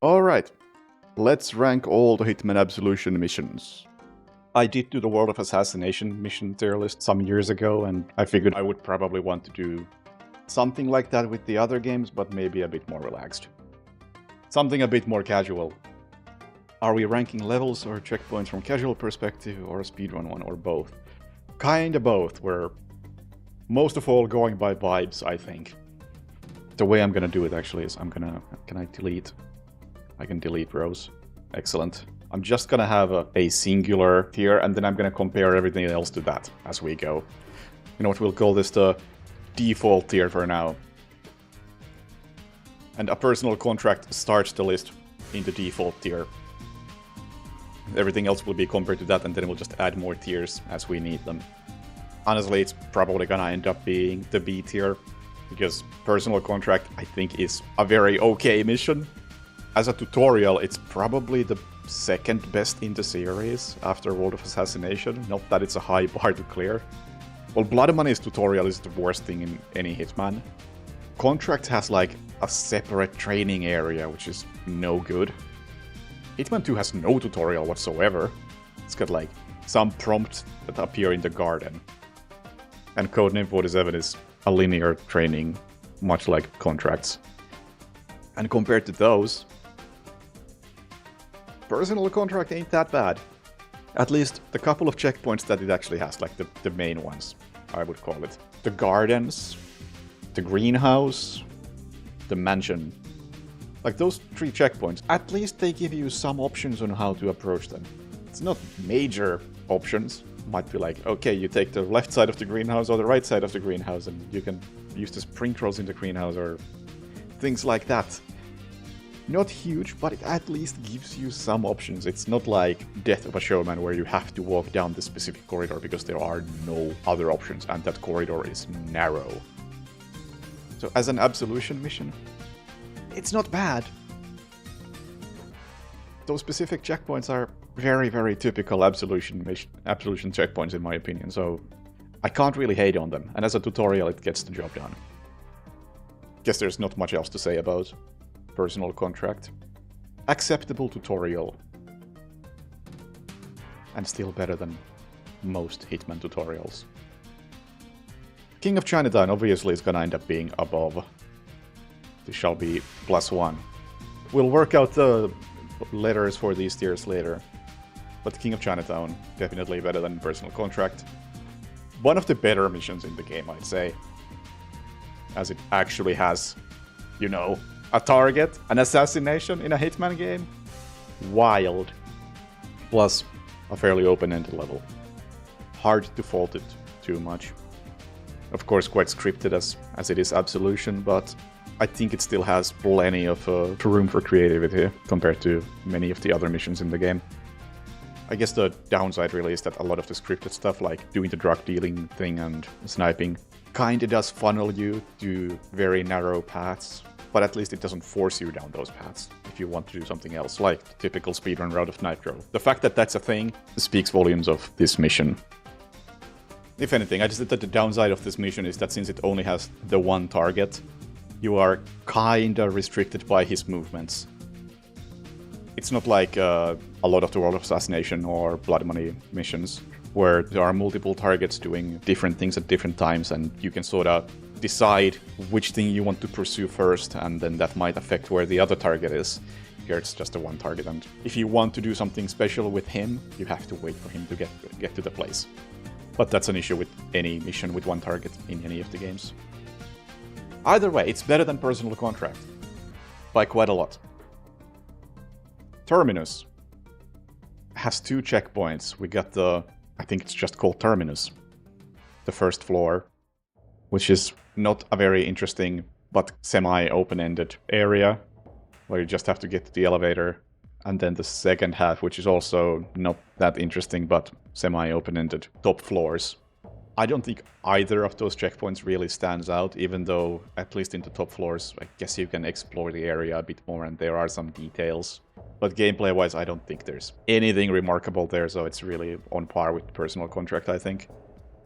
Alright, let's rank all the Hitman Absolution missions. I did do the World of Assassination mission tier list some years ago, and I figured I would probably want to do something like that with the other games, but maybe a bit more relaxed. Something a bit more casual. Are we ranking levels or checkpoints from casual perspective, or a speedrun one, or both? Kinda both, we're most of all going by vibes, I think. The way I'm gonna do it actually is can I delete? I can delete rows. Excellent. I'm just gonna have a singular tier, and then I'm gonna compare everything else to that as we go. You know what, we'll call this the default tier for now. And a personal contract starts the list in the default tier. Everything else will be compared to that, and then we'll just add more tiers as we need them. Honestly, it's probably gonna end up being the B tier, because personal contract, I think, is a very okay mission. As a tutorial, it's probably the second best in the series after World of Assassination. Not that it's a high bar to clear. Well, Blood Money's tutorial is the worst thing in any Hitman. Contract has like a separate training area, which is no good. Hitman 2 has no tutorial whatsoever. It's got like some prompts that appear in the garden. And Codename 47 is a linear training, much like Contracts. And compared to those, personal contract ain't that bad. At least the couple of checkpoints that it actually has, like the main ones, I would call it. The gardens, the greenhouse, the mansion. Like those 3 checkpoints, at least they give you some options on how to approach them. It's not major options. Might be like, okay, you take the left side of the greenhouse or the right side of the greenhouse, and you can use the sprinklers in the greenhouse or things like that. Not huge, but it at least gives you some options. It's not like Death of a Showman where you have to walk down the specific corridor because there are no other options and that corridor is narrow. So as an Absolution mission, it's not bad. Those specific checkpoints are very, very typical Absolution checkpoints in my opinion, so I can't really hate on them. And as a tutorial, it gets the job done. Guess there's not much else to say about personal contract. Acceptable tutorial. And still better than most Hitman tutorials. King of Chinatown obviously is gonna end up being above. This shall be +1. We'll work out the letters for these tiers later. But King of Chinatown, definitely better than personal contract. One of the better missions in the game, I'd say. As it actually has, you know, a target, an assassination in a Hitman game? Wild. Plus, a fairly open-ended level. Hard to fault it too much. Of course, quite scripted as it is Absolution, but I think it still has plenty of room for creativity compared to many of the other missions in the game. I guess the downside really is that a lot of the scripted stuff, like doing the drug dealing thing and sniping, kinda does funnel you to very narrow paths. But at least it doesn't force you down those paths if you want to do something else, like the typical speedrun route of Nitro. The fact that that's a thing speaks volumes of this mission. If anything, I just think that the downside of this mission is that since it only has the one target, you are kinda restricted by his movements. It's not like a lot of the World of Assassination or Blood Money missions, where there are multiple targets doing different things at different times, and you can sort of decide which thing you want to pursue first, and then that might affect where the other target is. Here it's just the one target, and if you want to do something special with him, you have to wait for him to get to the place. But that's an issue with any mission with one target in any of the games. Either way, it's better than personal contract. By quite a lot. Terminus has 2 checkpoints. We got I think it's just called Terminus. The first floor, which is not a very interesting but semi-open-ended area, where you just have to get to the elevator. And then the second half, which is also not that interesting but semi-open-ended, top floors. I don't think either of those checkpoints really stands out, even though, at least in the top floors, I guess you can explore the area a bit more and there are some details. But gameplay-wise, I don't think there's anything remarkable there, so it's really on par with personal contract, I think.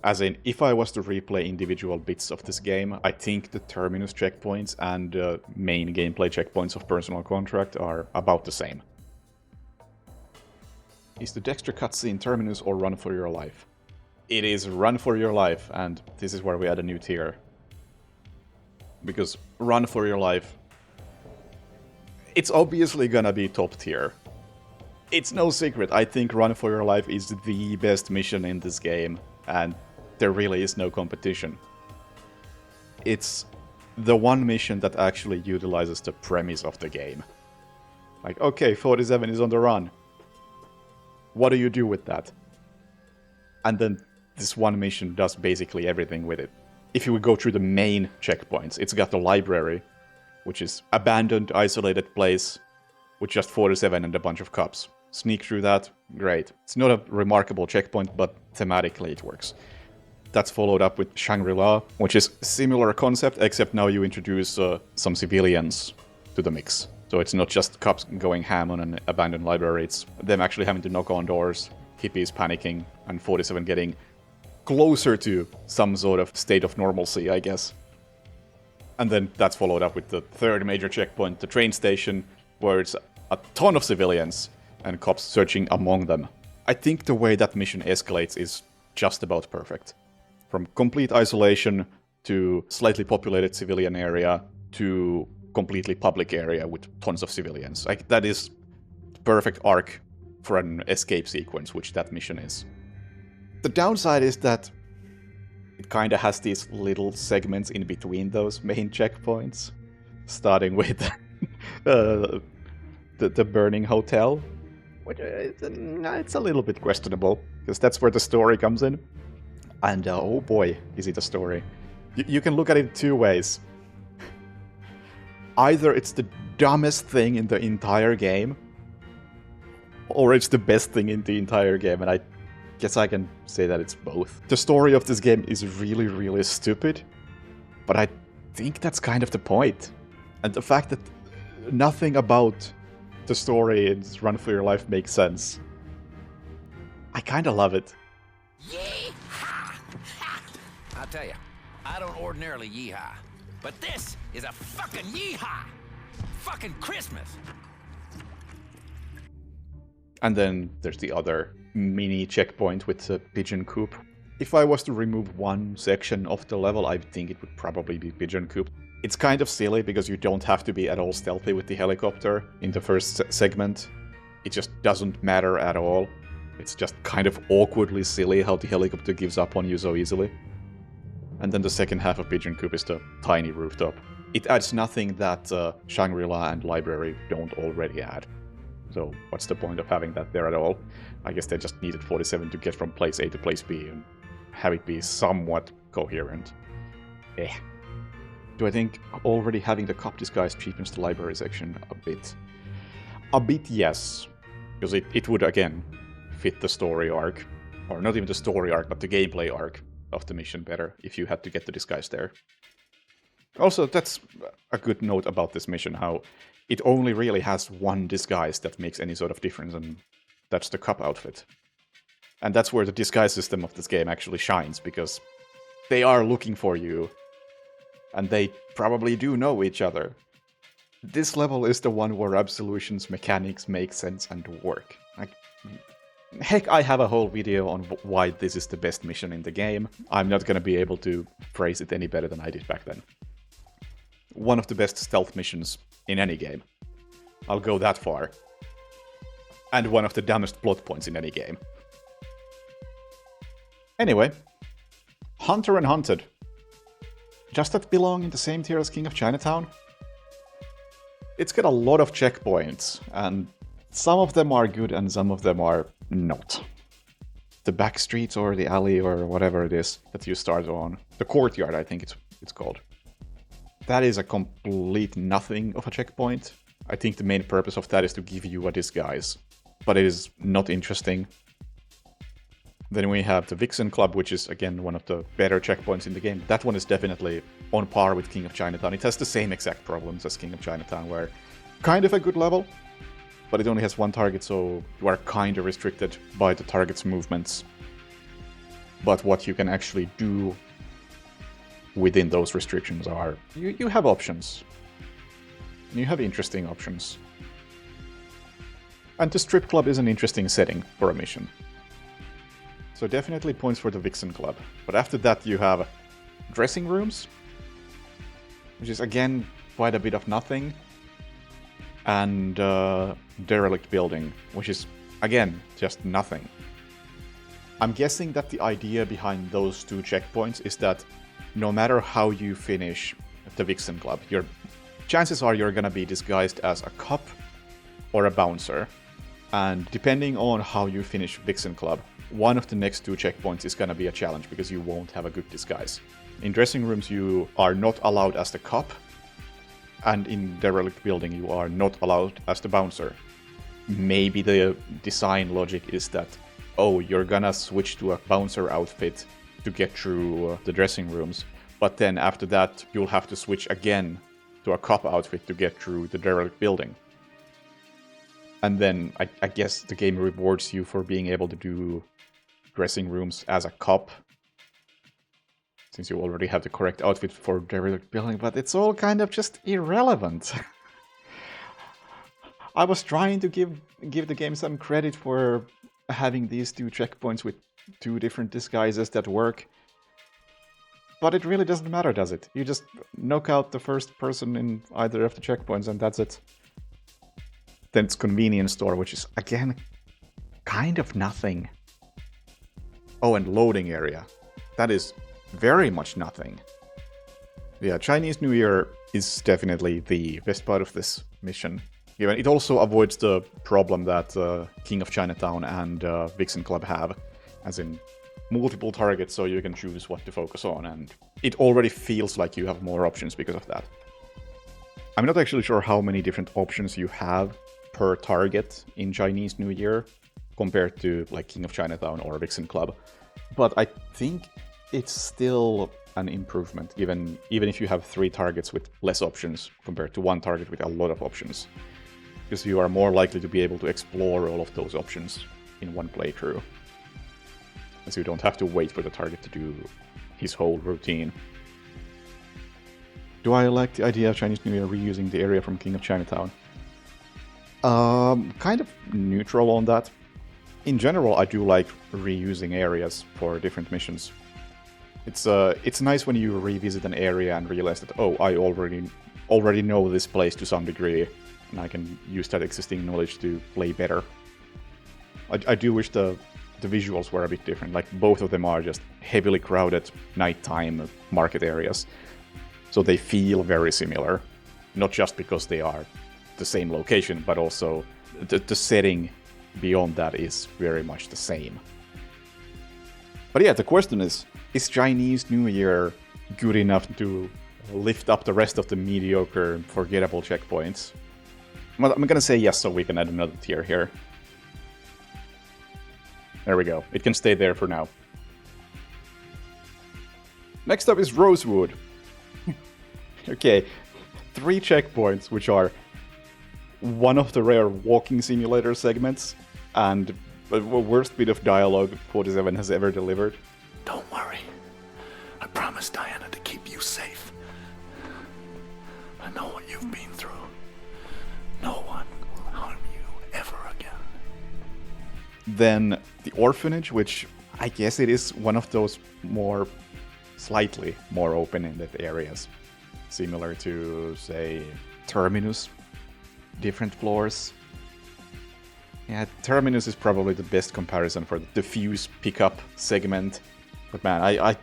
As in, if I was to replay individual bits of this game, I think the Terminus checkpoints and main gameplay checkpoints of Personal Contract are about the same. Is the Dexter cutscene Terminus or Run for Your Life? It is Run for Your Life, and this is where we add a new tier. Because Run for Your Life, it's obviously gonna be top tier. It's no secret, I think Run for Your Life is the best mission in this game, and there really is no competition. It's the one mission that actually utilizes the premise of the game. Like, okay, 47 is on the run. What do you do with that? And then this one mission does basically everything with it. If you would go through the main checkpoints, it's got the library, which is abandoned, isolated place with just 47 and a bunch of cops. Sneak through that, great. It's not a remarkable checkpoint, but thematically it works. That's followed up with Shangri-La, which is a similar concept, except now you introduce some civilians to the mix. So it's not just cops going ham on an abandoned library, it's them actually having to knock on doors, hippies panicking, and 47 getting closer to some sort of state of normalcy, I guess. And then that's followed up with the third major checkpoint, the train station, where it's a ton of civilians and cops searching among them. I think the way that mission escalates is just about perfect. From complete isolation to slightly populated civilian area to completely public area with tons of civilians. Like, that is the perfect arc for an escape sequence, which that mission is. The downside is that it kind of has these little segments in between those main checkpoints, starting with the burning hotel, which it's a little bit questionable, because that's where the story comes in. And oh boy, is it a story. You can look at it two ways. Either it's the dumbest thing in the entire game, or it's the best thing in the entire game, and I guess I can say that it's both. The story of this game is really, really stupid, but I think that's kind of the point. And the fact that nothing about the story in Run for Your Life makes sense, I kind of love it. I'll tell you, I don't ordinarily yeehaw, but this is a fucking yeehaw! Fucking Christmas! And then there's the other mini checkpoint with the pigeon coop. If I was to remove one section of the level, I think it would probably be pigeon coop. It's kind of silly because you don't have to be at all stealthy with the helicopter in the first segment. It just doesn't matter at all. It's just kind of awkwardly silly how the helicopter gives up on you so easily. And then the second half of Pigeon Coop is the tiny rooftop. It adds nothing that Shangri-La and Library don't already add. So what's the point of having that there at all? I guess they just needed 47 to get from place A to place B and have it be somewhat coherent. Do I think already having the cop disguise cheapens the library section a bit? A bit, yes. Because it would, again, fit the story arc. Or not even the story arc, but the gameplay arc of the mission better if you had to get the disguise there. Also, that's a good note about this mission, how it only really has one disguise that makes any sort of difference, and that's the cop outfit. And that's where the disguise system of this game actually shines, because they are looking for you, and they probably do know each other. This level is the one where Absolution's mechanics make sense and work. Heck, I have a whole video on why this is the best mission in the game. I'm not gonna be able to phrase it any better than I did back then. One of the best stealth missions in any game. I'll go that far. And one of the dumbest plot points in any game. Anyway, Hunter and Hunted. Does that belong in the same tier as King of Chinatown? It's got a lot of checkpoints, and some of them are good and some of them are not. The back streets or the alley or whatever it is that you start on. The courtyard, I think it's called. That is a complete nothing of a checkpoint. I think the main purpose of that is to give you a disguise. But it is not interesting. Then we have the Vixen Club, which is, again, one of the better checkpoints in the game. That one is definitely on par with King of Chinatown. It has the same exact problems as King of Chinatown, where kind of a good level, but it only has one target, so you are kind of restricted by the target's movements. But what you can actually do within those restrictions are, you have options. You have interesting options. And the strip club is an interesting setting for a mission. So definitely points for the Vixen Club. But after that you have dressing rooms, which is again quite a bit of nothing. And derelict building, which is again just nothing. I'm guessing that the idea behind those two checkpoints is that no matter how you finish the Vixen Club, your chances are you're gonna be disguised as a cop or a bouncer. And depending on how you finish Vixen Club, one of the next two checkpoints is gonna be a challenge because you won't have a good disguise. In dressing rooms you are not allowed as the cop, and in derelict building you are not allowed as the bouncer. Maybe the design logic is that, oh, you're gonna switch to a bouncer outfit to get through the dressing rooms, but then after that you'll have to switch again to a cop outfit to get through the derelict building. And then I guess the game rewards you for being able to do dressing rooms as a cop, since you already have the correct outfit for derelict building, but it's all kind of just irrelevant. I was trying to give the game some credit for having these two checkpoints with two different disguises that work, but it really doesn't matter, does it? You just knock out the first person in either of the checkpoints and that's it. Then it's convenience store, which is, again, kind of nothing. Oh, and loading area. That is very much nothing. Yeah, Chinese New Year is definitely the best part of this mission. Even it also avoids the problem that King of Chinatown and Vixen Club have, as in multiple targets so you can choose what to focus on, and it already feels like you have more options because of that. I'm not actually sure how many different options you have per target in Chinese New Year compared to like King of Chinatown or Vixen Club, but I think it's still an improvement, even if you have 3 targets with less options compared to 1 target with a lot of options, because you are more likely to be able to explore all of those options in one playthrough, as you don't have to wait for the target to do his whole routine. Do I like the idea of Chinese New Year reusing the area from King of Chinatown? Kind of neutral on that. In general, I do like reusing areas for different missions. It's nice when you revisit an area and realize that, oh, I already know this place to some degree, and I can use that existing knowledge to play better. I do wish the visuals were a bit different. Like, both of them are just heavily crowded nighttime market areas, so they feel very similar. Not just because they are the same location, but also the setting beyond that is very much the same. But yeah, the question is Chinese New Year good enough to lift up the rest of the mediocre, forgettable checkpoints? Well, I'm gonna say yes, so we can add another tier here. There we go. It can stay there for now. Next up is Rosewood. Okay, 3 checkpoints, which are one of the rare walking simulator segments, and the worst bit of dialogue 47 has ever delivered. Don't worry. I promised Diana to keep you safe. I know what you've been through. No one will harm you ever again. Then the orphanage, which I guess it is one of those slightly more open-ended areas, similar to, say, Terminus. Different floors. Yeah, Terminus is probably the best comparison for the fuse pickup segment. But man,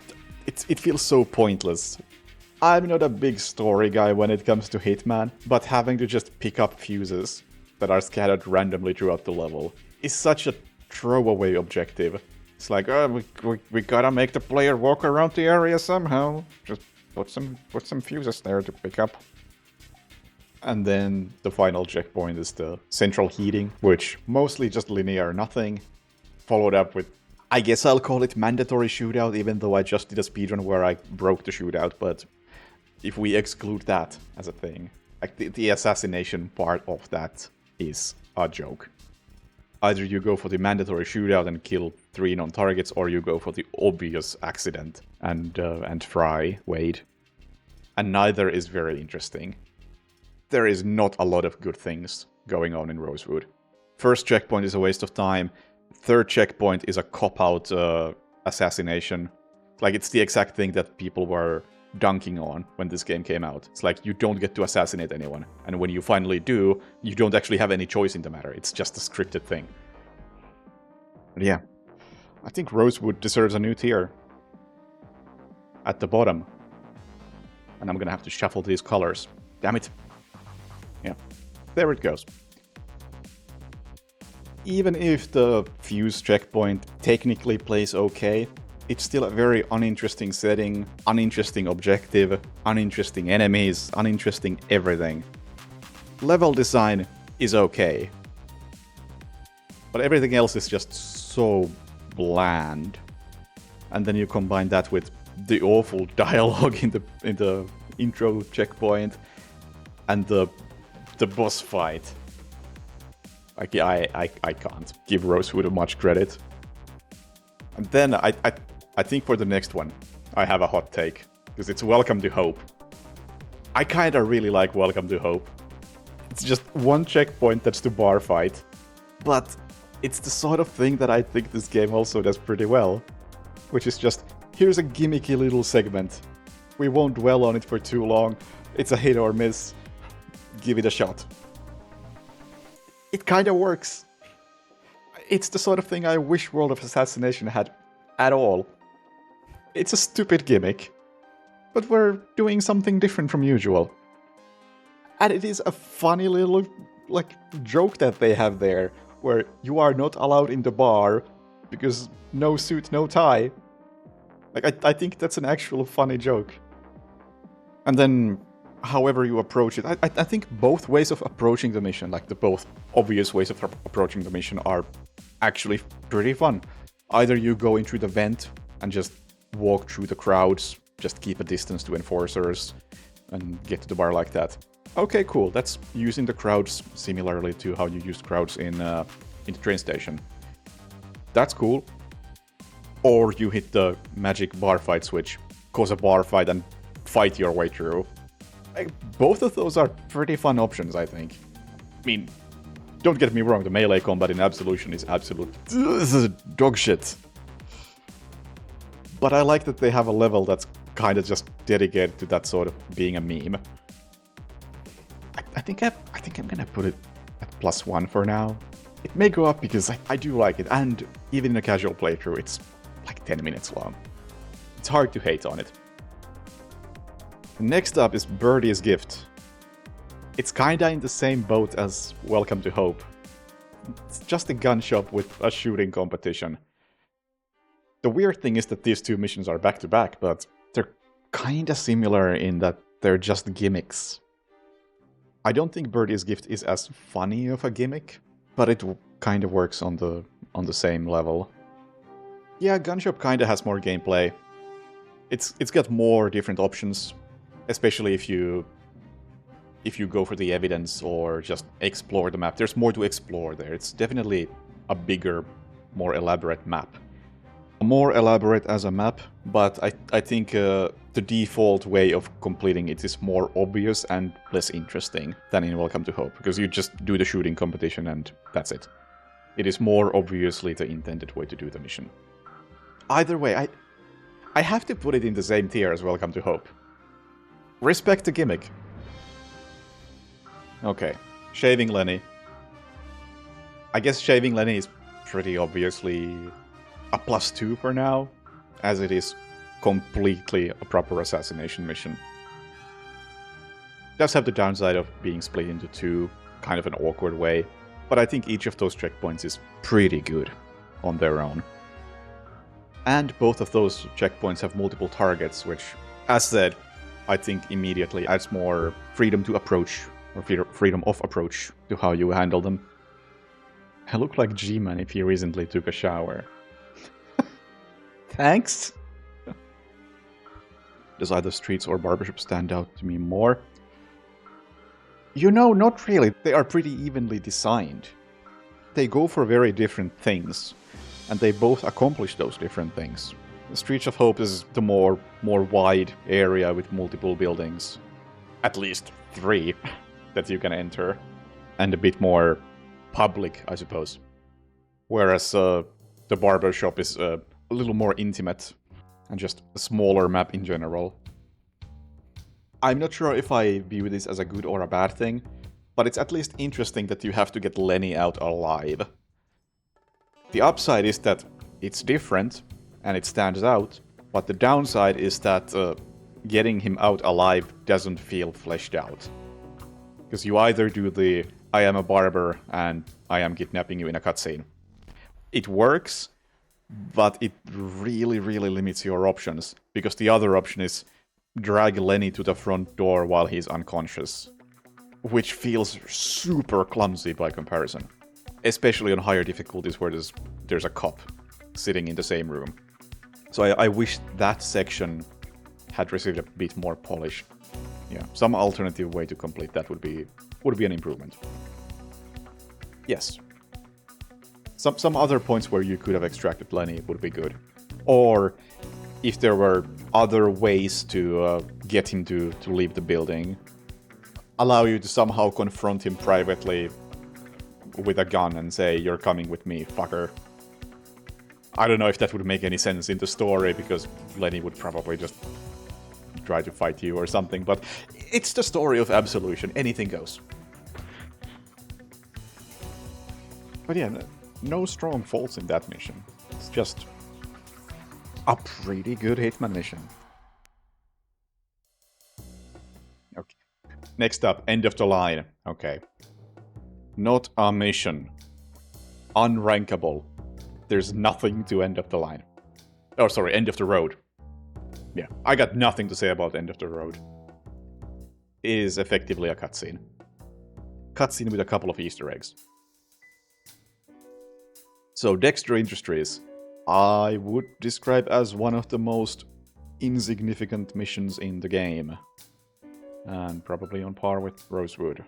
it feels so pointless. I'm not a big story guy when it comes to Hitman, but having to just pick up fuses that are scattered randomly throughout the level is such a throwaway objective. It's like, oh, we gotta make the player walk around the area somehow. Just put some fuses there to pick up. And then the final checkpoint is the central heating, which mostly just linear nothing, followed up with, I guess I'll call it mandatory shootout, even though I just did a speedrun where I broke the shootout, but if we exclude that as a thing, like the assassination part of that is a joke. Either you go for the mandatory shootout and kill 3 non-targets, or you go for the obvious accident and fry Wade. And neither is very interesting. There is not a lot of good things going on in Rosewood. First checkpoint is a waste of time. Third checkpoint is a cop-out assassination. Like, it's the exact thing that people were dunking on when this game came out. It's like, you don't get to assassinate anyone. And when you finally do, you don't actually have any choice in the matter. It's just a scripted thing. But yeah, I think Rosewood deserves a new tier. At the bottom. And I'm gonna have to shuffle these colors. Damn it. Yeah, there it goes. Even if the fuse checkpoint technically plays okay, it's still a very uninteresting setting, uninteresting objective, uninteresting enemies, uninteresting everything. Level design is okay. But everything else is just so bland. And then you combine that with the awful dialogue in the intro checkpoint and the boss fight. Like, I can't give Rosewood much credit. And then I think for the next one, I have a hot take. Because it's Welcome to Hope. I kinda really like Welcome to Hope. It's just one checkpoint that's the bar fight. But it's the sort of thing that I think this game also does pretty well. Which is just, here's a gimmicky little segment. We won't dwell on it for too long. It's a hit or miss. Give it a shot. It kinda works. It's the sort of thing I wish World of Assassination had at all. It's a stupid gimmick, but we're doing something different from usual. And it is a funny little, like, joke that they have there, where you are not allowed in the bar because no suit, no tie. Like, I think that's an actual funny joke. And then, however you approach it, I think both ways of approaching the mission, like the both obvious ways of approaching the mission, are actually pretty fun. Either you go into the vent and just walk through the crowds, just keep a distance to enforcers, and get to the bar like that. Okay, cool, that's using the crowds similarly to how you used crowds in the train station. That's cool. Or you hit the magic bar fight switch, cause a bar fight and fight your way through. Like, both of those are pretty fun options, I think. I mean, don't get me wrong, the melee combat in Absolution is absolute dog shit. But I like that they have a level that's kind of just dedicated to that sort of being a meme. I think I'm gonna put it at +1 for now. It may go up because I do like it, and even in a casual playthrough, it's like 10 minutes long. It's hard to hate on it. Next up is Birdie's Gift. It's kinda in the same boat as Welcome to Hope. It's just a gun shop with a shooting competition. The weird thing is that these two missions are back-to-back, but they're kinda similar in that they're just gimmicks. I don't think Birdie's Gift is as funny of a gimmick, but it kind of works on the same level. Yeah, Gunshop kinda has more gameplay. It's got more different options, especially if you go for the evidence or just explore the map. There's more to explore there. It's definitely a bigger, more elaborate map. More elaborate as a map, but I think the default way of completing it is more obvious and less interesting than in Welcome to Hope, because you just do the shooting competition and that's it. It is more obviously the intended way to do the mission. Either way, I have to put it in the same tier as Welcome to Hope. Respect the gimmick. Okay, Shaving Lenny. I guess Shaving Lenny is pretty obviously a +2 for now, as it is completely a proper assassination mission. It does have the downside of being split into two, kind of an awkward way, but I think each of those checkpoints is pretty good on their own. And both of those checkpoints have multiple targets, which, as said, I think immediately adds more freedom to approach, or freedom of approach, to how you handle them. I look like G-Man if he recently took a shower. Thanks! Does either streets or barbershop stand out to me more? You know, not really. They are pretty evenly designed. they go for very different things, and they both accomplish those different things. The Streets of Hope is the more wide area with multiple buildings, at least 3 that you can enter, and a bit more public, I suppose. Whereas the barber shop is a little more intimate and just a smaller map in general. I'm not sure if I view this as a good or a bad thing, but it's at least interesting that you have to get Lenny out alive. The upside is that it's different and it stands out, but the downside is that getting him out alive doesn't feel fleshed out. Because you either do the I am a barber and I am kidnapping you in a cutscene. It works, but it really limits your options, because the other option is drag Lenny to the front door while he's unconscious, which feels super clumsy by comparison, especially on higher difficulties where there's a cop sitting in the same room. So I wish that section had received a bit more polish. Yeah, some alternative way to complete that would be an improvement. Yes. Some other points where you could have extracted Lenny would be good. Or if there were other ways to get him to leave the building, allow you to somehow confront him privately with a gun and say, "You're coming with me, fucker." I don't know if that would make any sense in the story, because Lenny would probably just try to fight you or something, but it's the story of Absolution, anything goes. But yeah, no strong faults in that mission. It's just a pretty good Hitman mission. Okay. Next up, end of the line. Okay. Not a mission. Unrankable. There's nothing to end of the line. Oh, sorry, end of the road. Yeah, I got nothing to say about end of the road. It is effectively a cutscene. Cutscene with a couple of Easter eggs. So, Dexter Industries, I would describe as one of the most insignificant missions in the game. And probably on par with Rosewood.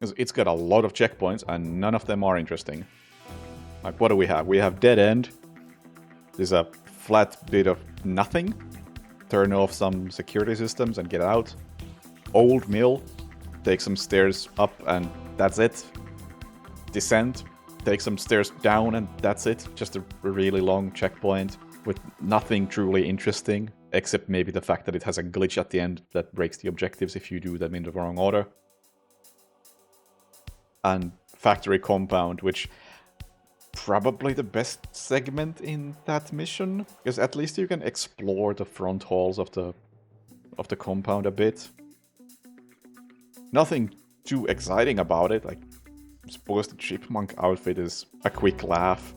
Because it's got a lot of checkpoints and none of them are interesting. Like, what do we have? We have Dead End. There's a flat bit of nothing. Turn off some security systems and get out. Old Mill. Take some stairs up and that's it. Descent. Take some stairs down and that's it. Just a really long checkpoint with nothing truly interesting, except maybe the fact that it has a glitch at the end that breaks the objectives if you do them in the wrong order. And Factory Compound, which probably the best segment in that mission, because at least you can explore the front halls of the compound a bit. Nothing too exciting about it. Like, I suppose the chipmunk outfit is a quick laugh.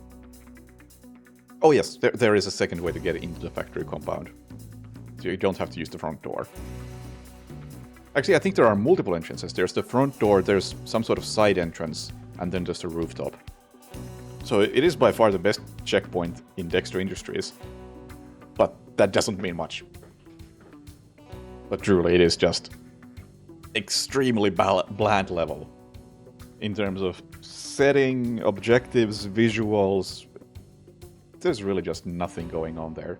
Oh yes, there is a second way to get into the factory compound. So you don't have to use the front door. Actually, I think there are multiple entrances. There's the front door, there's some sort of side entrance, and then there's the rooftop. So it is by far the best checkpoint in Dexter Industries. But that doesn't mean much. But truly, it is just extremely bland level. In terms of setting, objectives, visuals, there's really just nothing going on there.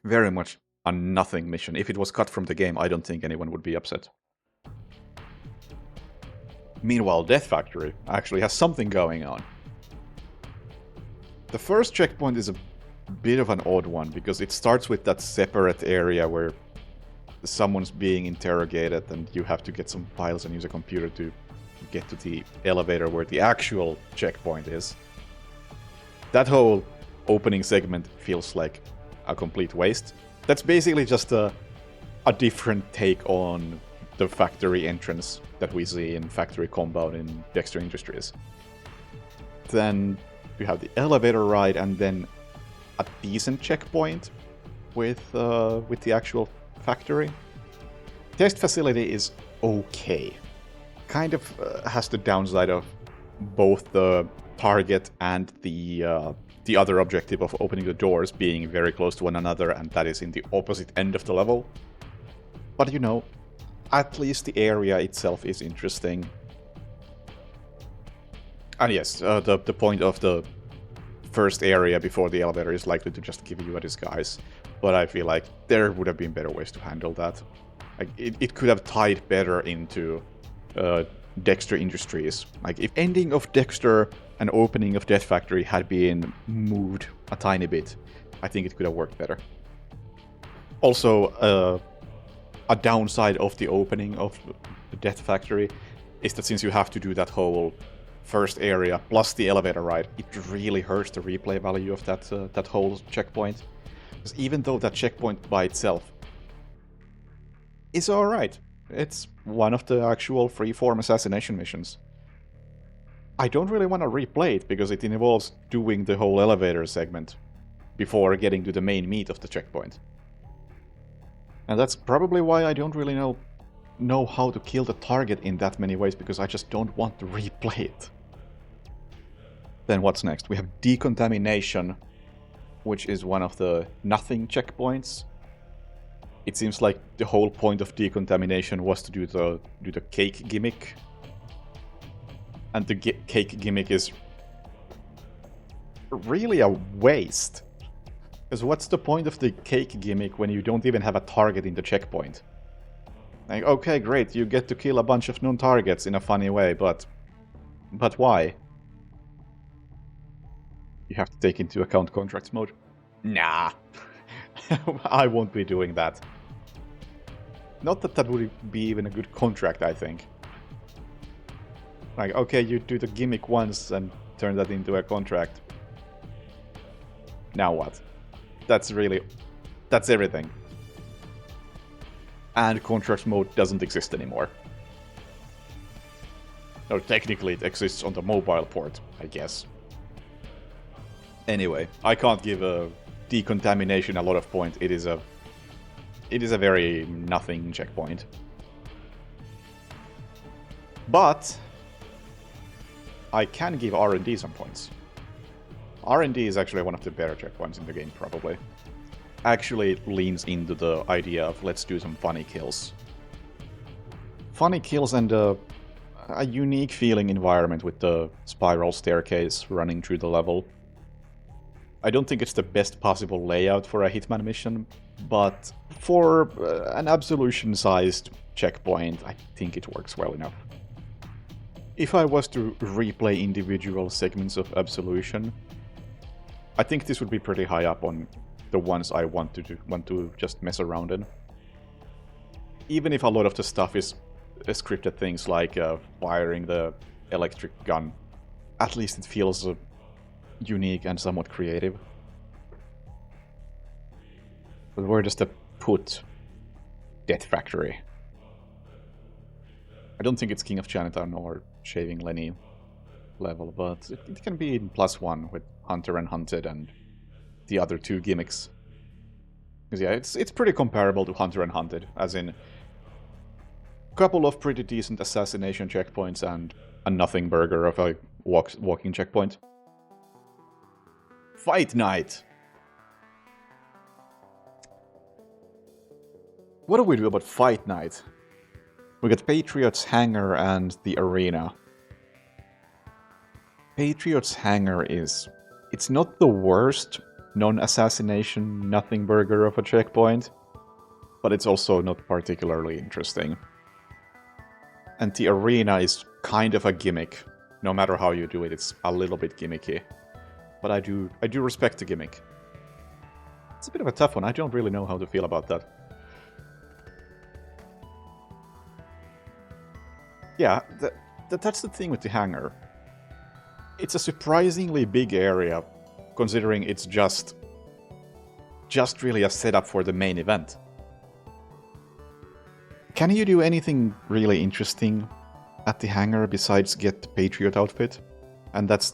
Very much a nothing mission. If it was cut from the game, I don't think anyone would be upset. Meanwhile, Death Factory actually has something going on. The first checkpoint is a bit of an odd one, because it starts with that separate area where someone's being interrogated and you have to get some files and use a computer to get to the elevator where the actual checkpoint is. That whole opening segment feels like a complete waste. That's basically just a different take on the factory entrance that we see in Factory Compound in Dexter Industries. Then you have the elevator ride and then a decent checkpoint with the actual factory. Test facility is okay. Kind of has the downside of both the target and the other objective of opening the doors being very close to one another, and that is in the opposite end of the level. But you know, at least the area itself is interesting. And yes, the point of the first area before the elevator is likely to just give you a disguise. But I feel like there would have been better ways to handle that. Like, it could have tied better into Dexter Industries. Like, if ending of Dexter and opening of Death Factory had been moved a tiny bit, I think it could have worked better. Also, a downside of the opening of the Death Factory is that since you have to do that whole first area plus the elevator ride, it really hurts the replay value of that whole checkpoint. Because even though that checkpoint by itself is alright, it's one of the actual freeform assassination missions. I don't really want to replay it because it involves doing the whole elevator segment before getting to the main meat of the checkpoint. And that's probably why I don't really know how to kill the target in that many ways, because I just don't want to replay it. Then what's next? We have decontamination, which is one of the nothing checkpoints. It seems like the whole point of decontamination was to do the cake gimmick. And the cake gimmick is really a waste. Because what's the point of the cake gimmick when you don't even have a target in the checkpoint? Like, okay, great, you get to kill a bunch of non-targets in a funny way, but why? You have to take into account contracts mode. Nah. I won't be doing that. Not that would be even a good contract, I think. Like, okay, you do the gimmick once and turn that into a contract. Now what? That's everything. And contract mode doesn't exist anymore. No, technically it exists on the mobile port, I guess. Anyway, I can't give decontamination a lot of points. It is a very nothing checkpoint. But I can give R&D some points. R&D is actually one of the better checkpoints in the game, probably. Actually, it leans into the idea of let's do some funny kills. Funny kills and a unique feeling environment with the spiral staircase running through the level. I don't think it's the best possible layout for a Hitman mission, but for an Absolution-sized checkpoint, I think it works well enough. If I was to replay individual segments of Absolution, I think this would be pretty high up on the ones I want to just mess around in. Even if a lot of the stuff is scripted things like firing the electric gun, at least it feels unique and somewhat creative. But where does that put Death Factory? I don't think it's King of Chinatown or Shaving Lenny level, but it can be in +1 with Hunter and Hunted and the other two gimmicks. Because yeah, it's pretty comparable to Hunter and Hunted, as in a couple of pretty decent assassination checkpoints and a nothing burger of a walking checkpoint. Fight Night! What do we do about Fight Night? We got Patriot's Hangar and the Arena. Patriot's Hangar it's not the worst non-assassination, nothing burger of a checkpoint, but it's also not particularly interesting. And the Arena is kind of a gimmick. No matter how you do it, it's a little bit gimmicky. But I do respect the gimmick. It's a bit of a tough one. I don't really know how to feel about that. Yeah, that's the thing with the hangar. It's a surprisingly big area, considering it's just really a setup for the main event. Can you do anything really interesting at the hangar besides get the Patriot outfit? And that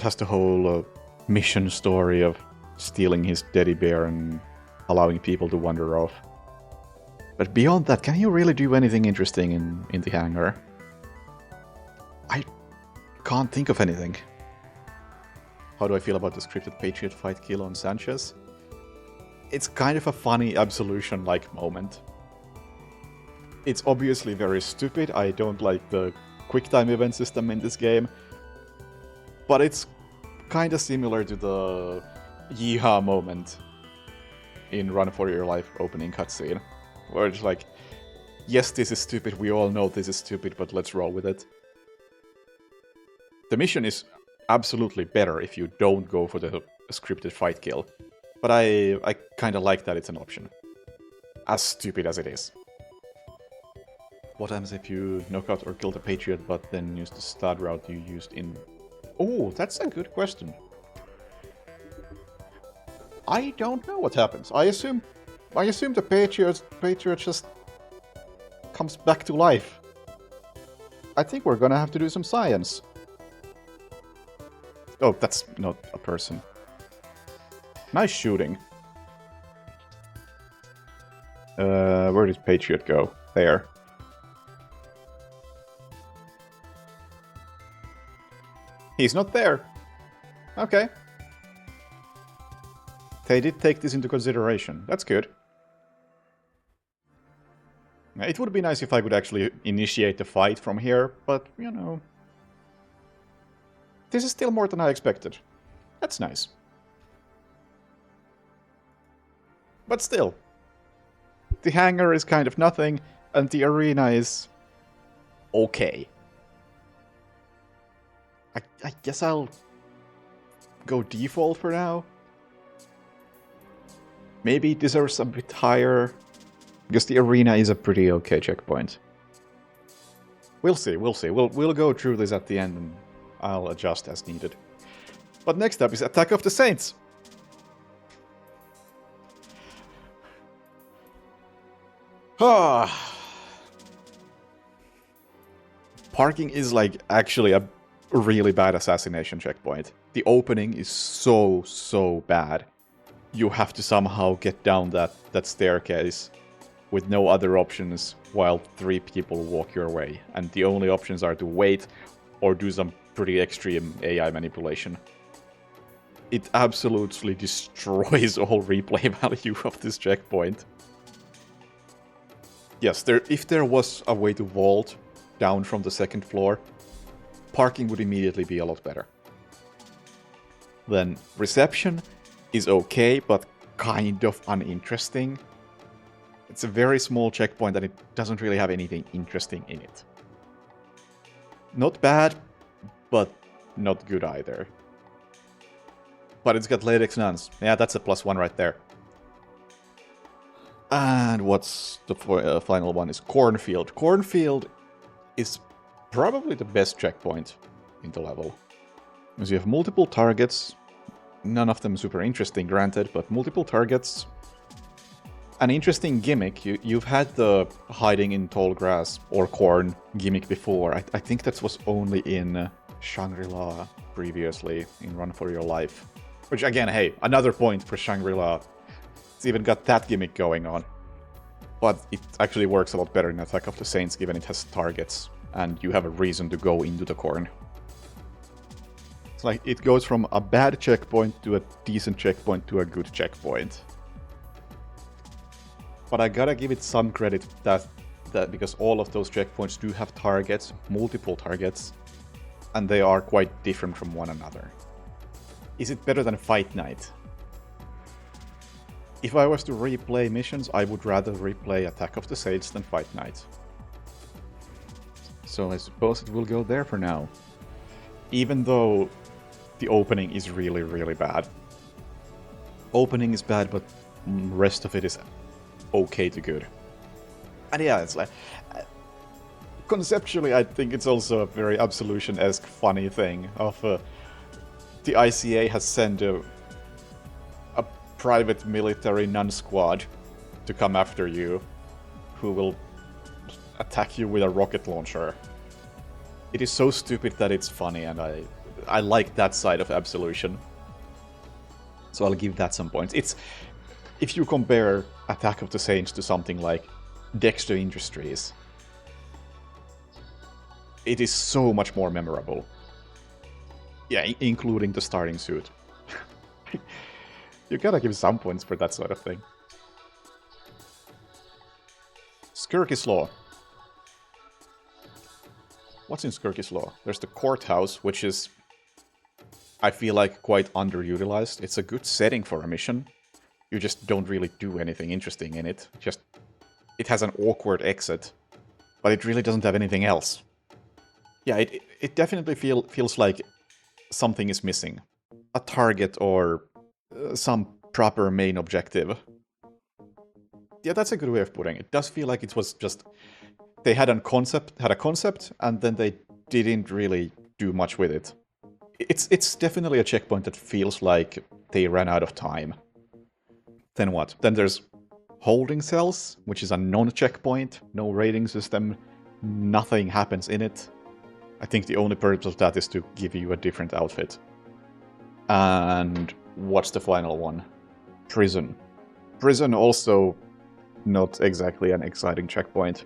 has the whole mission story of stealing his teddy bear and allowing people to wander off. But beyond that, can you really do anything interesting in the hangar? I can't think of anything. How do I feel about the scripted Patriot fight kill on Sanchez? It's kind of a funny Absolution-like moment. It's obviously very stupid. I don't like the quick time event system in this game. But it's kind of similar to the yeehaw moment in Run for Your Life opening cutscene, where it's like, yes, this is stupid, we all know this is stupid, but let's roll with it. The mission is absolutely better if you don't go for the scripted fight kill, but I kind of like that it's an option. As stupid as it is. What happens if you knock out or kill the Patriot, but then use the stud route you used in... Oh, that's a good question. I don't know what happens. I assume the Patriot just comes back to life. I think we're gonna have to do some science. Oh, that's not a person. Nice shooting. Where did Patriot go? There. He's not there. Okay. They did take this into consideration. That's good. It would be nice if I could actually initiate the fight from here, but, you know... This is still more than I expected. That's nice. But still. The hangar is kind of nothing, and the arena is... okay. I guess I'll... go default for now. Maybe it deserves a bit higher, because the arena is a pretty okay checkpoint. We'll see, we'll see. We'll go through this at the end, and I'll adjust as needed. But next up is Attack of the Saints. Parking is like actually a really bad assassination checkpoint. The opening is so bad. You have to somehow get down that staircase with no other options while 3 people walk your way. And the only options are to wait or do some pretty extreme AI manipulation. It absolutely destroys all replay value of this checkpoint. Yes, if there was a way to vault down from the 2nd floor, parking would immediately be a lot better. Then reception is okay, but kind of uninteresting. It's a very small checkpoint and it doesn't really have anything interesting in it. Not bad, but not good either. But it's got latex nuns. Yeah, that's a +1 right there. And what's the final one is Cornfield. Cornfield is probably the best checkpoint in the level. Because you have multiple targets, none of them super interesting, granted, but multiple targets. An interesting gimmick. You've had the hiding in tall grass or corn gimmick before. I think that was only in Shangri-La previously, in Run for Your Life. Which again, hey, another point for Shangri-La. It's even got that gimmick going on. But it actually works a lot better in Attack of the Saints, given it has targets, and you have a reason to go into the corn. It's like, it goes from a bad checkpoint to a decent checkpoint to a good checkpoint. But I gotta give it some credit that because all of those checkpoints do have targets, multiple targets, and they are quite different from one another. Is it better than Fight Night? If I was to replay missions, I would rather replay Attack of the Saints than Fight Night. So I suppose it will go there for now. Even though the opening is really, really bad. Opening is bad, but rest of it is okay to good. And yeah, it's like... conceptually, I think it's also a very Absolution-esque funny thing of... the ICA has sent a private military nun-squad to come after you, who will attack you with a rocket launcher. It is so stupid that it's funny, and I like that side of Absolution. So I'll give that some points. It's... if you compare Attack of the Saints to something like Dexter Industries, it is so much more memorable. Yeah, including the starting suit. You gotta give some points for that sort of thing. Skurky's Law. What's in Skurky's Law? There's the courthouse, which is I feel like quite underutilized. It's a good setting for a mission. You just don't really do anything interesting in it. Just it has an awkward exit, but it really doesn't have anything else. Yeah, it definitely feels like something is missing. A target or some proper main objective. Yeah, that's a good way of putting it. It does feel like it was just... They had a concept, and then they didn't really do much with it. It's definitely a checkpoint that feels like they ran out of time. Then what? Then there's holding cells, which is a non-checkpoint, no rating system, nothing happens in it. I think the only purpose of that is to give you a different outfit. And what's the final one? Prison. Prison also not exactly an exciting checkpoint.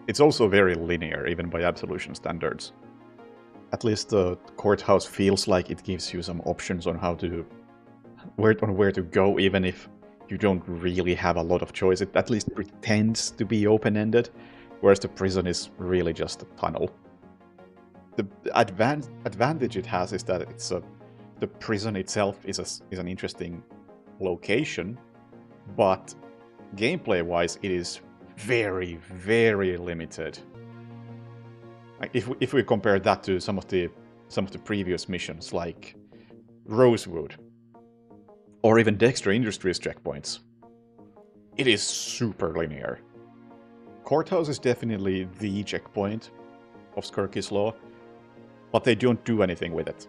It's also very linear, even by Absolution standards. At least the courthouse feels like it gives you some options on how to... where to go, even if you don't really have a lot of choice. It at least pretends to be open-ended, whereas the prison is really just a tunnel. The advantage it has is that it's the prison itself is an interesting location, but gameplay-wise it is very, very limited. Like if we compare that to some of the previous missions, like Rosewood, or even Dexter Industries checkpoints, it is super linear. Courthouse is definitely the checkpoint of Skurky's Law, but they don't do anything with it.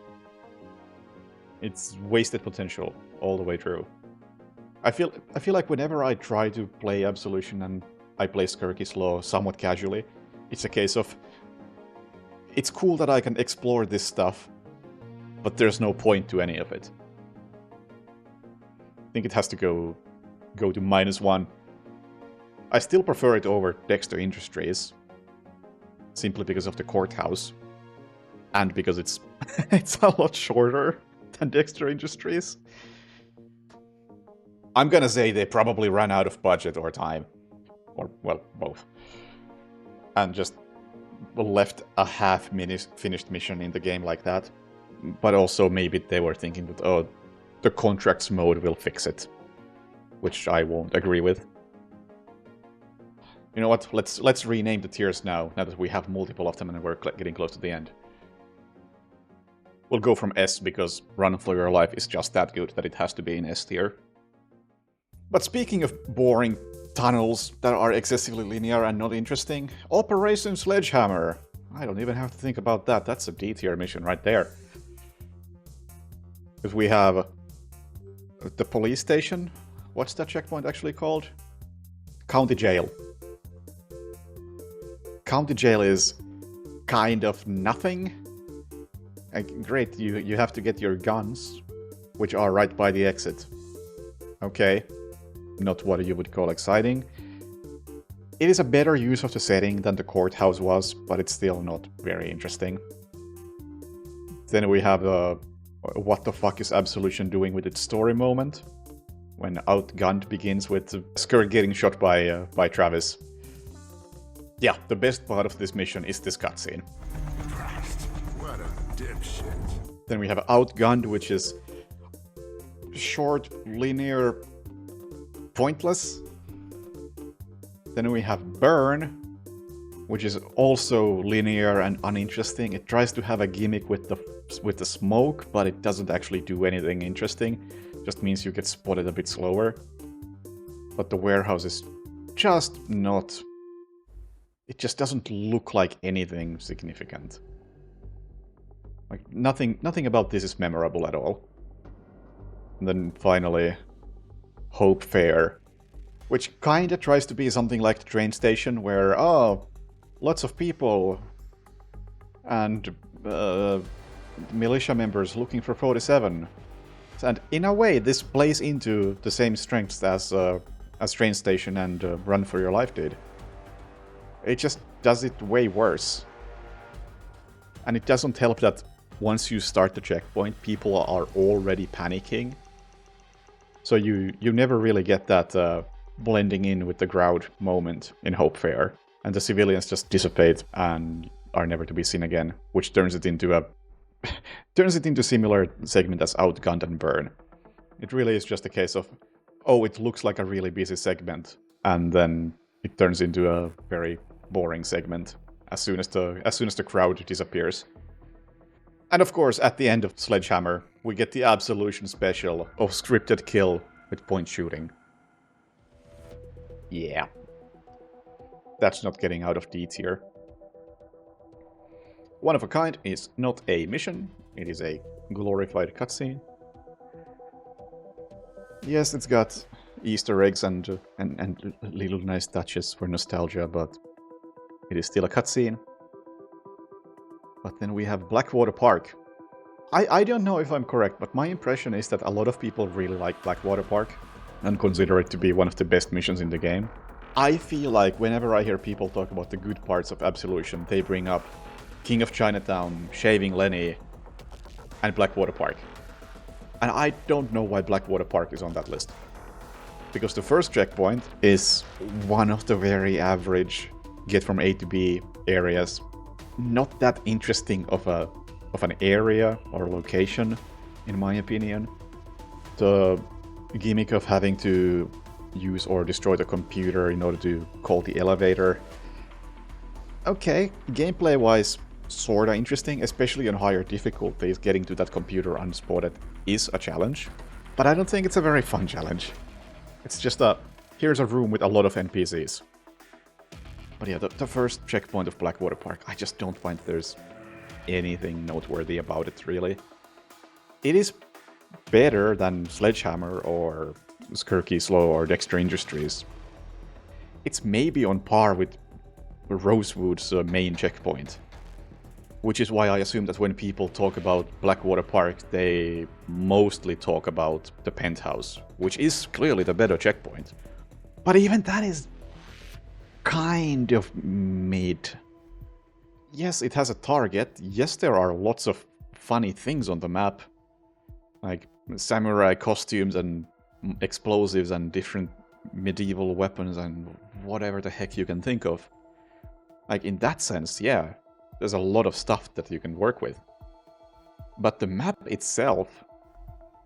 It's wasted potential all the way through. I feel like whenever I try to play Absolution and I play Skurky's Law somewhat casually, it's a case of... It's cool that I can explore this stuff, but there's no point to any of it. I think it has to go to -1. I still prefer it over Dexter Industries, simply because of the courthouse, and because it's it's a lot shorter than Dexter Industries. I'm gonna say they probably ran out of budget or time, or well, both, and just left a half-finished mission in the game like that. But also maybe they were thinking that, oh, the contracts mode will fix it, which I won't agree with. You know what? Let's rename the tiers now that we have multiple of them and we're getting close to the end. We'll go from S because Run for Your Life is just that good that it has to be in S tier. But speaking of boring tunnels that are excessively linear and not interesting, Operation Sledgehammer. I don't even have to think about that. That's a D tier mission right there. Because we have the police station. What's that checkpoint actually called? County Jail. County Jail is kind of nothing. Great, you have to get your guns, which are right by the exit. Okay, not what you would call exciting. It is a better use of the setting than the courthouse was, but it's still not very interesting. Then we have what the fuck is Absolution doing with its story moment, when Outgunned begins with Skurky getting shot by Travis. Yeah, the best part of this mission is this cutscene. Christ, what a dipshit. Then we have Outgunned, which is short, linear, pointless. Then we have Burn, which is also linear and uninteresting. It tries to have a gimmick with the smoke, but it doesn't actually do anything interesting. Just means you get spotted a bit slower. But the warehouse is just not... It just doesn't look like anything significant. Like, nothing about this is memorable at all. And then finally, Hope Fair, which kinda tries to be something like the train station, where, oh, lots of people and militia members looking for 47. And in a way, this plays into the same strengths as Train Station and Run for Your Life did. It just does it way worse. And it doesn't help that once you start the checkpoint, people are already panicking. So you never really get that blending in with the crowd moment in Hope Fair. And the civilians just dissipate and are never to be seen again, which turns it into a turns it into a similar segment as Outgunned and Burn. It really is just a case of, oh, it looks like a really busy segment, and then it turns into a very boring segment as soon as the crowd disappears. And of course, at the end of Sledgehammer, we get the Absolution special of scripted kill with point shooting. Yeah. That's not getting out of D tier. One of a Kind is not a mission, it is a glorified cutscene. Yes, it's got Easter eggs and little nice touches for nostalgia, but it is still a cutscene. But then we have Blackwater Park. I don't know if I'm correct, but my impression is that a lot of people really like Blackwater Park and consider it to be one of the best missions in the game. I feel like whenever I hear people talk about the good parts of Absolution, they bring up King of Chinatown, Shaving Lenny, and Blackwater Park. And I don't know why Blackwater Park is on that list. Because the first checkpoint is one of the very average get from A to B areas. Not that interesting of an area or location, in my opinion. The gimmick of having to use or destroy the computer in order to call the elevator. Okay, gameplay-wise, sorta interesting, especially on higher difficulties. Getting to that computer unspotted is a challenge, but I don't think it's a very fun challenge. It's just here's a room with a lot of NPCs. But yeah, the first checkpoint of Blackwater Park, I just don't find there's anything noteworthy about it, really. It is better than Sledgehammer or Skurky Slow or Dexter Industries. It's maybe on par with Rosewood's main checkpoint. Which is why I assume that when people talk about Blackwater Park, they mostly talk about the penthouse, which is clearly the better checkpoint. But even that is kind of mid. Yes, it has a target. Yes, there are lots of funny things on the map. Like samurai costumes and explosives and different medieval weapons and whatever the heck you can think of. Like in that sense, yeah, there's a lot of stuff that you can work with. But the map itself,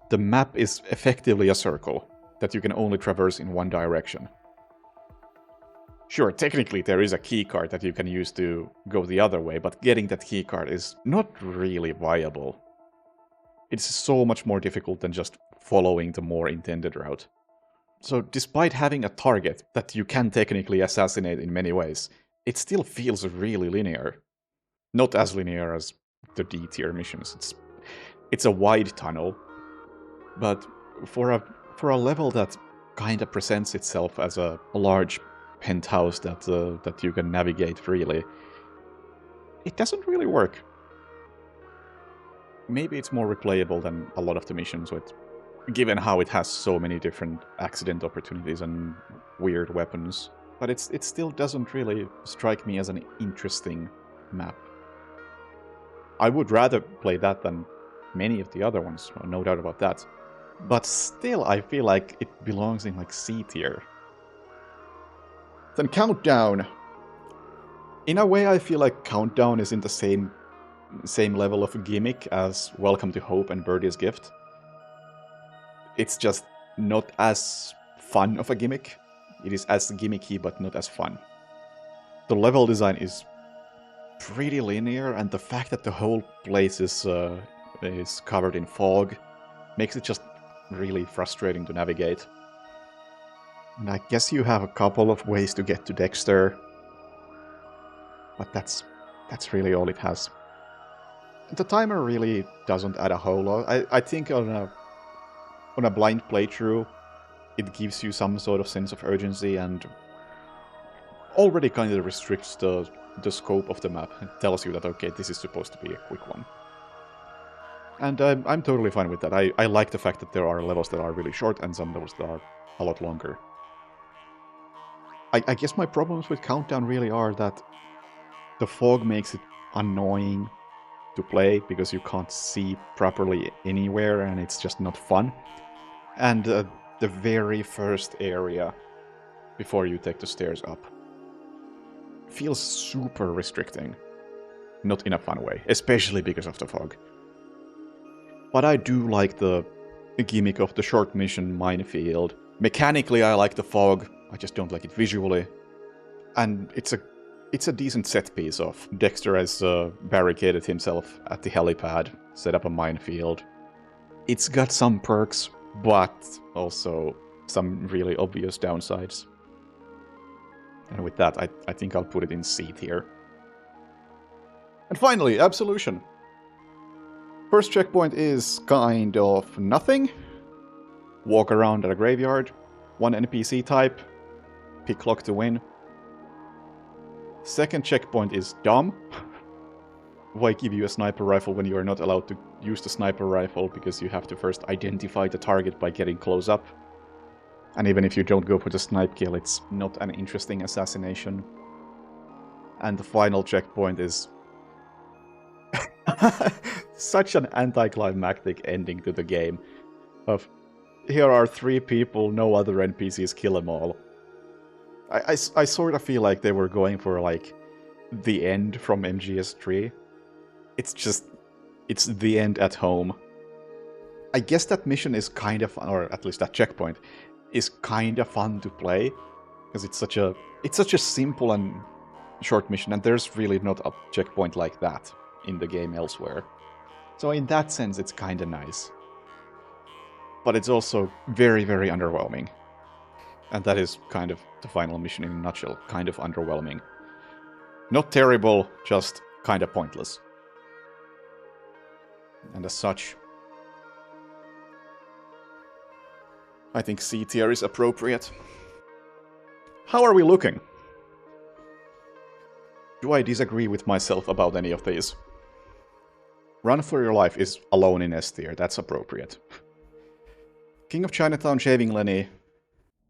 the map is effectively a circle that you can only traverse in one direction. Sure, technically there is a keycard that you can use to go the other way, but getting that keycard is not really viable. It's so much more difficult than just following the more intended route. So despite having a target that you can technically assassinate in many ways, it still feels really linear. Not as linear as the D tier missions. It's a wide tunnel, but for a level that kinda presents itself as a large penthouse that you can navigate freely, it doesn't really work. Maybe it's more replayable than a lot of the missions, given how it has so many different accident opportunities and weird weapons. But it still doesn't really strike me as an interesting map. I would rather play that than many of the other ones, no doubt about that. But still, I feel like it belongs in like C tier. Then Countdown. In a way, I feel like Countdown is in the same level of gimmick as Welcome to Hope and Birdie's Gift. It's just not as fun of a gimmick. It is as gimmicky, but not as fun. The level design is pretty linear, and the fact that the whole place is covered in fog makes it just really frustrating to navigate. And I guess you have a couple of ways to get to Dexter, but that's really all it has. The timer really doesn't add a whole lot. I think on a blind playthrough, it gives you some sort of sense of urgency and already kind of restricts the scope of the map. It tells you that, okay, this is supposed to be a quick one. And I'm totally fine with that. I like the fact that there are levels that are really short and some levels that are a lot longer. I guess my problems with Countdown really are that the fog makes it annoying to play because you can't see properly anywhere and it's just not fun. And the very first area before you take the stairs up feels super restricting. Not in a fun way, especially because of the fog. But I do like the gimmick of the short mission minefield. Mechanically, I like the fog. I just don't like it visually. And it's a decent set piece of Dexter has barricaded himself at the helipad, set up a minefield. It's got some perks, but also some really obvious downsides. And with that, I think I'll put it in C tier. And finally, Absolution. First checkpoint is kind of nothing. Walk around at a graveyard. One NPC type. Pick lock to win. Second checkpoint is dumb. Why give you a sniper rifle when you are not allowed to use the sniper rifle because you have to first identify the target by getting close up? And even if you don't go for the snipe kill, it's not an interesting assassination. And the final checkpoint is such an anticlimactic ending to the game. Of here are 3 people, no other NPCs, kill them all. I sort of feel like they were going for like the end from MGS3. It's the end at home. I guess that mission is kind of, or at least that checkpoint, is kind of fun to play. Because it's such a simple and short mission, and there's really not a checkpoint like that in the game elsewhere. So in that sense, it's kind of nice. But it's also very, very underwhelming. And that is kind of the final mission in a nutshell, kind of underwhelming. Not terrible, just kind of pointless. And as such, I think C tier is appropriate. How are we looking? Do I disagree with myself about any of these? Run for Your Life is alone in S tier, that's appropriate. King of Chinatown, Shaving Lenny,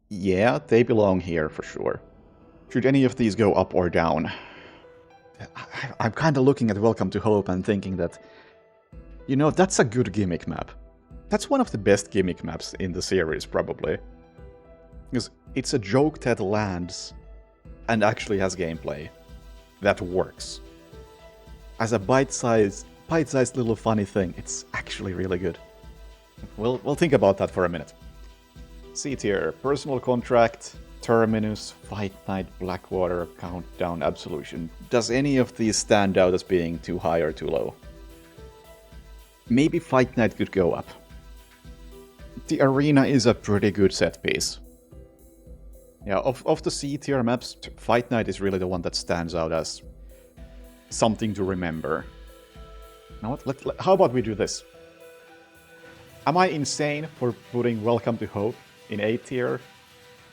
yeah, they belong here for sure. Should any of these go up or down? I'm kind of looking at Welcome to Hope and thinking that, you know, that's a good gimmick map. That's one of the best gimmick maps in the series, probably. Because it's a joke that lands and actually has gameplay that works. As a bite-sized little funny thing, it's actually really good. We'll think about that for a minute. C tier, Personal Contract, Terminus, Fight Night, Blackwater, Countdown, Absolution. Does any of these stand out as being too high or too low? Maybe Fight Night could go up. The arena is a pretty good set piece. Yeah, of the C tier maps, Fight Night is really the one that stands out as something to remember. Now what? How about we do this? Am I insane for putting Welcome to Hope in A tier,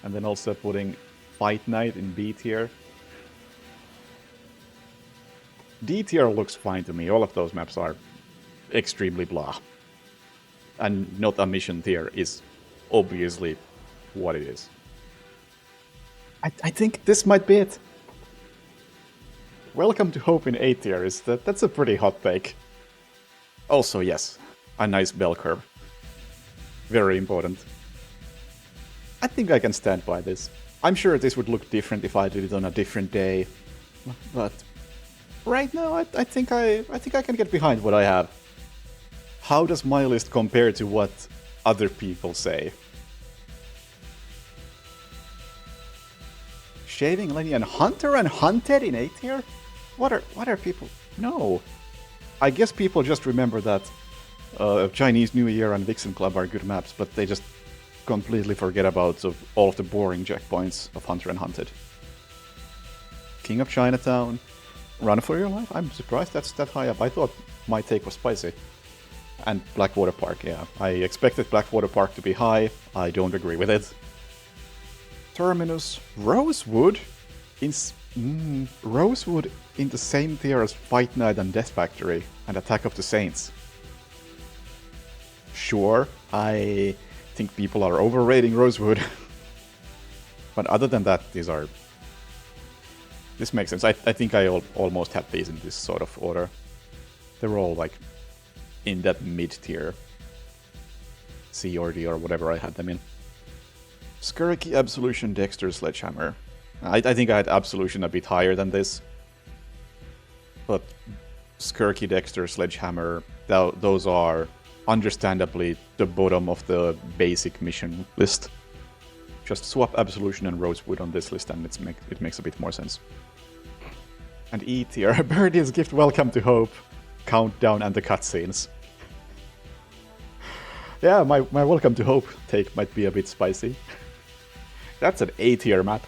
and then also putting Fight Night in B tier? D tier looks fine to me. All of those maps are extremely blah. And not a mission tier is obviously what it is. I think this might be it. Welcome to Hope in A tier that's a pretty hot take. Also, yes, a nice bell curve. Very important. I think I can stand by this. I'm sure this would look different if I did it on a different day, but right now I think I can get behind what I have. How does my list compare to what other people say? Shaving Lenny and Hunter and Hunted in A tier? What are people? No. I guess people just remember that Chinese New Year and Vixen Club are good maps, but they just completely forget about all of the boring checkpoints of Hunter and Hunted. King of Chinatown, Run for Your Life? I'm surprised that's that high up. I thought my take was spicy. And Blackwater Park, yeah. I expected Blackwater Park to be high. I don't agree with it. Terminus, Rosewood Rosewood in the same tier as Fight Night and Death Factory and Attack of the Saints. Sure, I think people are overrating Rosewood. But other than that, this makes sense. I think I almost had these in this sort of order. They were all like in that mid-tier. C or D or whatever I had them in. Skurky, Absolution, Dexter, Sledgehammer. I think I had Absolution a bit higher than this. But Skurky, Dexter, Sledgehammer, those are understandably the bottom of the basic mission list. Just swap Absolution and Rosewood on this list and it makes a bit more sense. And E tier, Birdie's gift Welcome to Hope, Countdown and the cutscenes. Yeah, my Welcome to Hope take might be a bit spicy. That's an A tier map.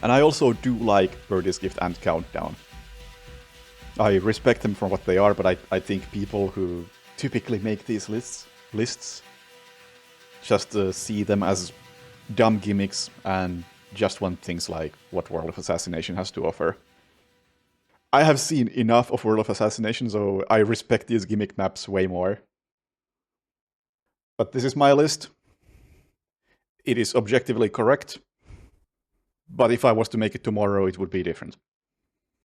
And I also do like Birdie's gift and Countdown. I respect them for what they are, but I think people who typically make these lists just see them as dumb gimmicks and just want things like what World of Assassination has to offer. I have seen enough of World of Assassination, so I respect these gimmick maps way more. But this is my list. It is objectively correct. But if I was to make it tomorrow, it would be different.